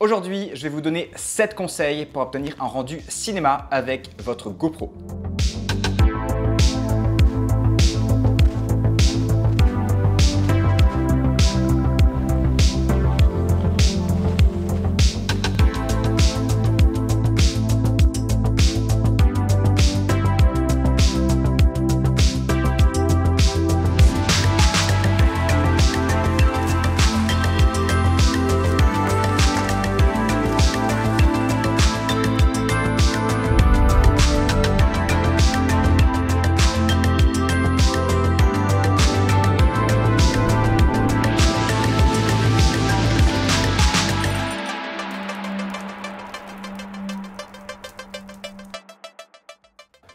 Aujourd'hui, je vais vous donner 7 conseils pour obtenir un rendu cinéma avec votre GoPro.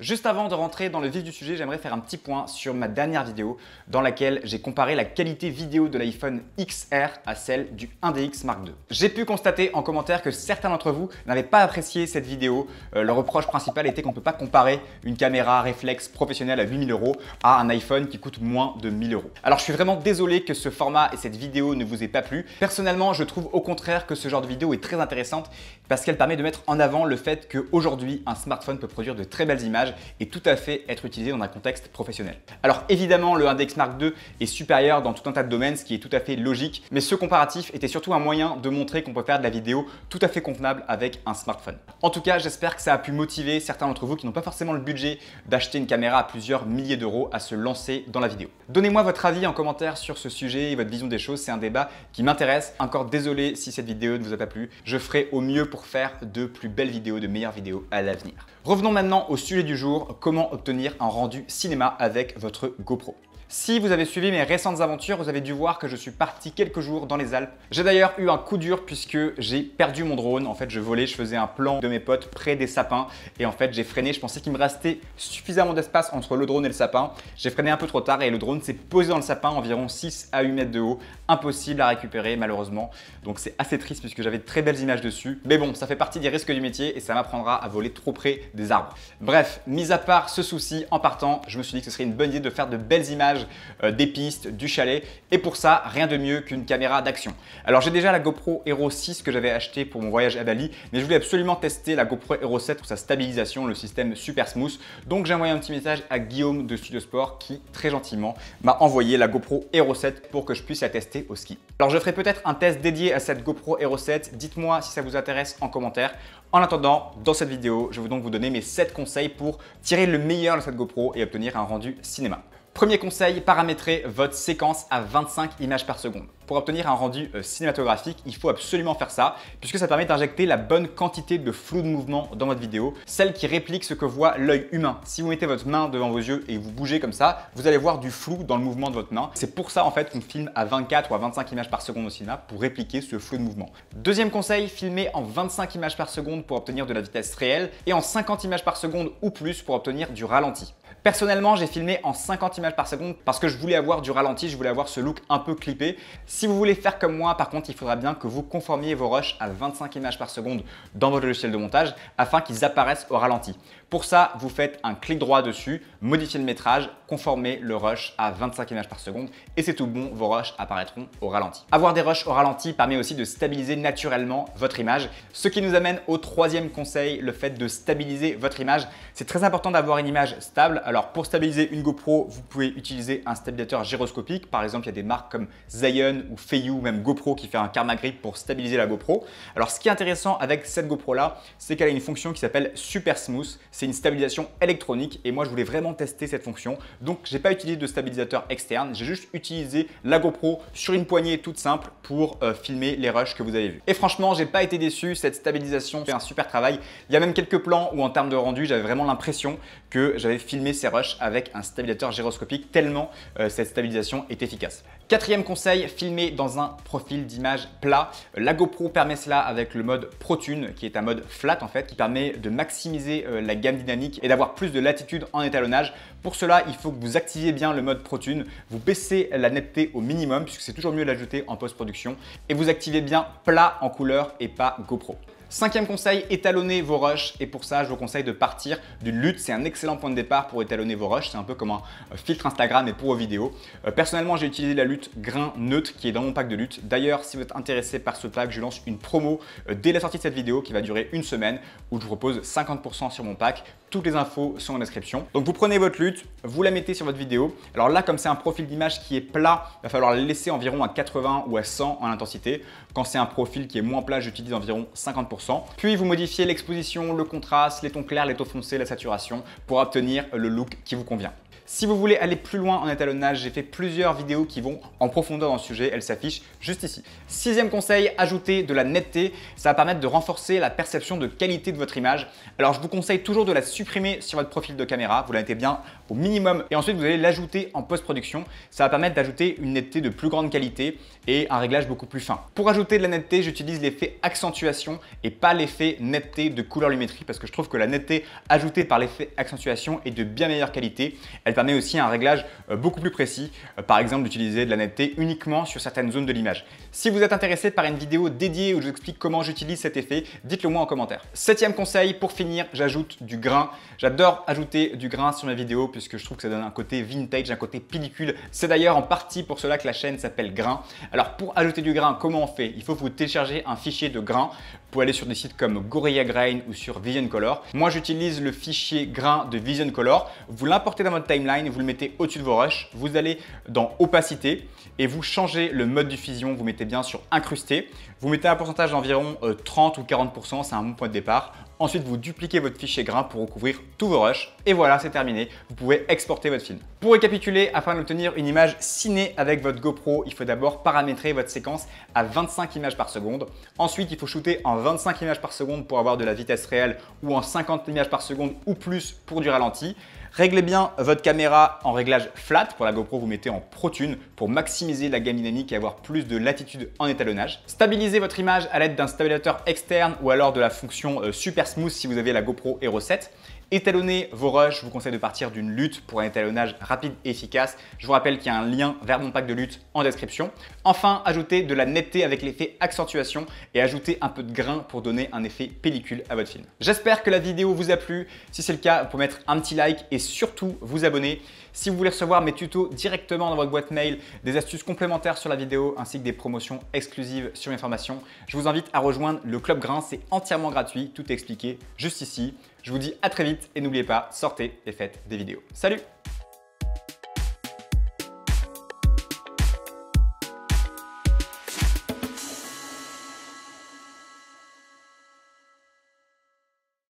Juste avant de rentrer dans le vif du sujet, j'aimerais faire un petit point sur ma dernière vidéo dans laquelle j'ai comparé la qualité vidéo de l'iPhone XR à celle du 1DX Mark II. J'ai pu constater en commentaire que certains d'entre vous n'avaient pas apprécié cette vidéo. Le reproche principal était qu'on ne peut pas comparer une caméra réflexe professionnelle à 8000 € à un iPhone qui coûte moins de 1000 €. Alors je suis vraiment désolé que ce format et cette vidéo ne vous aient pas plu. Personnellement, je trouve au contraire que ce genre de vidéo est très intéressante parce qu'elle permet de mettre en avant le fait qu'aujourd'hui, un smartphone peut produire de très belles images et tout à fait être utilisé dans un contexte professionnel. Alors évidemment, le 1DX Mark II est supérieur dans tout un tas de domaines, ce qui est tout à fait logique, mais ce comparatif était surtout un moyen de montrer qu'on peut faire de la vidéo tout à fait convenable avec un smartphone. En tout cas, j'espère que ça a pu motiver certains d'entre vous qui n'ont pas forcément le budget d'acheter une caméra à plusieurs milliers d'euros à se lancer dans la vidéo. Donnez-moi votre avis en commentaire sur ce sujet et votre vision des choses, c'est un débat qui m'intéresse. Encore désolé si cette vidéo ne vous a pas plu, je ferai au mieux pour faire de plus belles vidéos, de meilleures vidéos à l'avenir. Revenons maintenant au sujet du jour, comment obtenir un rendu cinéma avec votre GoPro. Si vous avez suivi mes récentes aventures, vous avez dû voir que je suis parti quelques jours dans les Alpes. J'ai d'ailleurs eu un coup dur puisque j'ai perdu mon drone. En fait, je volais, je faisais un plan de mes potes près des sapins et en fait, j'ai freiné. Je pensais qu'il me restait suffisamment d'espace entre le drone et le sapin. J'ai freiné un peu trop tard et le drone s'est posé dans le sapin environ 6 à 8 mètres de haut. Impossible à récupérer malheureusement. Donc c'est assez triste puisque j'avais de très belles images dessus. Mais bon, ça fait partie des risques du métier et ça m'apprendra à voler trop près des arbres. Bref, mis à part ce souci, en partant, je me suis dit que ce serait une bonne idée de faire de belles images des pistes, du chalet, et pour ça, rien de mieux qu'une caméra d'action. Alors j'ai déjà la GoPro Hero 6 que j'avais acheté pour mon voyage à Bali, mais je voulais absolument tester la GoPro Hero 7 pour sa stabilisation, le système super smooth. Donc j'ai envoyé un petit message à Guillaume de Studio Sport qui très gentiment m'a envoyé la GoPro Hero 7 pour que je puisse la tester au ski. Alors je ferai peut-être un test dédié à cette GoPro Hero 7, dites-moi si ça vous intéresse en commentaire. En attendant, dans cette vidéo, je vais donc vous donner mes 7 conseils pour tirer le meilleur de cette GoPro et obtenir un rendu cinéma. Premier conseil, paramétrez votre séquence à 25 images par seconde. Pour obtenir un rendu cinématographique, il faut absolument faire ça puisque ça permet d'injecter la bonne quantité de flou de mouvement dans votre vidéo, celle qui réplique ce que voit l'œil humain. Si vous mettez votre main devant vos yeux et vous bougez comme ça, vous allez voir du flou dans le mouvement de votre main. C'est pour ça en fait qu'on filme à 24 ou à 25 images par seconde au cinéma pour répliquer ce flou de mouvement. Deuxième conseil, filmez en 25 images par seconde pour obtenir de la vitesse réelle et en 50 images par seconde ou plus pour obtenir du ralenti. Personnellement, j'ai filmé en 50 images par seconde parce que je voulais avoir du ralenti, je voulais avoir ce look un peu clippé. Si vous voulez faire comme moi, par contre, il faudra bien que vous conformiez vos rushs à 25 images par seconde dans votre logiciel de montage afin qu'ils apparaissent au ralenti. Pour ça, vous faites un clic droit dessus, modifiez le métrage, conformez le rush à 25 images par seconde et c'est tout bon, vos rushs apparaîtront au ralenti. Avoir des rushs au ralenti permet aussi de stabiliser naturellement votre image. Ce qui nous amène au troisième conseil, le fait de stabiliser votre image. C'est très important d'avoir une image stable. Alors pour stabiliser une GoPro, vous pouvez utiliser un stabilisateur gyroscopique. Par exemple, il y a des marques comme Zion ou Feiyu ou même GoPro qui fait un karma grip pour stabiliser la GoPro. Alors ce qui est intéressant avec cette GoPro là, c'est qu'elle a une fonction qui s'appelle Super Smooth. C'est une stabilisation électronique et moi je voulais vraiment tester cette fonction. Donc j'ai pas utilisé de stabilisateur externe, j'ai juste utilisé la GoPro sur une poignée toute simple pour filmer les rushs que vous avez vus. Et franchement, j'ai pas été déçu, cette stabilisation fait un super travail. Il y a même quelques plans où en termes de rendu, j'avais vraiment l'impression que j'avais filmé ces rushs avec un stabilisateur gyroscopique tellement cette stabilisation est efficace. Quatrième conseil, filmer dans un profil d'image plat. La GoPro permet cela avec le mode ProTune qui est un mode flat en fait, qui permet de maximiser la gamme dynamique et d'avoir plus de latitude en étalonnage. Pour cela, il faut que vous activiez bien le mode ProTune, vous baissez la netteté au minimum puisque c'est toujours mieux de l'ajouter en post-production et vous activez bien plat en couleur et pas GoPro. Cinquième conseil, étalonnez vos rushs et pour ça, je vous conseille de partir d'une lutte. C'est un excellent point de départ pour étalonner vos rushs. C'est un peu comme un filtre Instagram et pour vos vidéos. Personnellement, j'ai utilisé la lutte grain neutre qui est dans mon pack de lutte. D'ailleurs, si vous êtes intéressé par ce pack, je lance une promo dès la sortie de cette vidéo qui va durer une semaine où je vous propose 50% sur mon pack. Toutes les infos sont en description. Donc vous prenez votre lutte, vous la mettez sur votre vidéo. Alors là, comme c'est un profil d'image qui est plat, il va falloir le laisser environ à 80 ou à 100 en intensité. Quand c'est un profil qui est moins plat, j'utilise environ 50%. Puis vous modifiez l'exposition, le contraste, les tons clairs, les tons foncés, la saturation pour obtenir le look qui vous convient. Si vous voulez aller plus loin en étalonnage, j'ai fait plusieurs vidéos qui vont en profondeur dans le sujet, elles s'affichent juste ici. Sixième conseil, ajoutez de la netteté, ça va permettre de renforcer la perception de qualité de votre image. Alors je vous conseille toujours de la supprimer sur votre profil de caméra, vous la mettez bien au minimum et ensuite vous allez l'ajouter en post-production. Ça va permettre d'ajouter une netteté de plus grande qualité et un réglage beaucoup plus fin. Pour ajouter de la netteté, j'utilise l'effet accentuation et pas l'effet netteté de couleur lumétrie parce que je trouve que la netteté ajoutée par l'effet accentuation est de bien meilleure qualité. Elle permet aussi un réglage beaucoup plus précis, par exemple d'utiliser de la netteté uniquement sur certaines zones de l'image. Si vous êtes intéressé par une vidéo dédiée où je vous explique comment j'utilise cet effet, dites-le moi en commentaire. Septième conseil, pour finir, j'ajoute du grain. J'adore ajouter du grain sur mes vidéos puisque je trouve que ça donne un côté vintage, un côté pellicule. C'est d'ailleurs en partie pour cela que la chaîne s'appelle Grain. Alors pour ajouter du grain, comment on fait? Il faut que vous téléchargez un fichier de grain. Vous pouvez aller sur des sites comme Gorilla Grain ou sur Vision Color. Moi, j'utilise le fichier grain de Vision Color. Vous l'importez dans votre timeline, vous le mettez au-dessus de vos rushs. Vous allez dans opacité et vous changez le mode diffusion. Vous mettez bien sur incrusté. Vous mettez un pourcentage d'environ 30 ou 40%, c'est un bon point de départ. Ensuite, vous dupliquez votre fichier grain pour recouvrir tous vos rushs. Et voilà, c'est terminé. Vous pouvez exporter votre film. Pour récapituler, afin d'obtenir une image ciné avec votre GoPro, il faut d'abord paramétrer votre séquence à 25 images par seconde. Ensuite, il faut shooter en 25 images par seconde pour avoir de la vitesse réelle ou en 50 images par seconde ou plus pour du ralenti. Réglez bien votre caméra en réglage flat. Pour la GoPro, vous mettez en Pro Tune pour maximiser la gamme dynamique et avoir plus de latitude en étalonnage. Stabilisez votre image à l'aide d'un stabilisateur externe ou alors de la fonction Super Smooth si vous avez la GoPro Hero 7. Étalonnez vos rushs, je vous conseille de partir d'une lutte pour un étalonnage rapide et efficace. Je vous rappelle qu'il y a un lien vers mon pack de lutte en description. Enfin, ajoutez de la netteté avec l'effet accentuation et ajoutez un peu de grain pour donner un effet pellicule à votre film. J'espère que la vidéo vous a plu. Si c'est le cas, vous pouvez mettre un petit like et surtout vous abonner. Si vous voulez recevoir mes tutos directement dans votre boîte mail, des astuces complémentaires sur la vidéo ainsi que des promotions exclusives sur mes formations, je vous invite à rejoindre le Club Grain. C'est entièrement gratuit, tout est expliqué juste ici. Je vous dis à très vite et n'oubliez pas, sortez et faites des vidéos. Salut!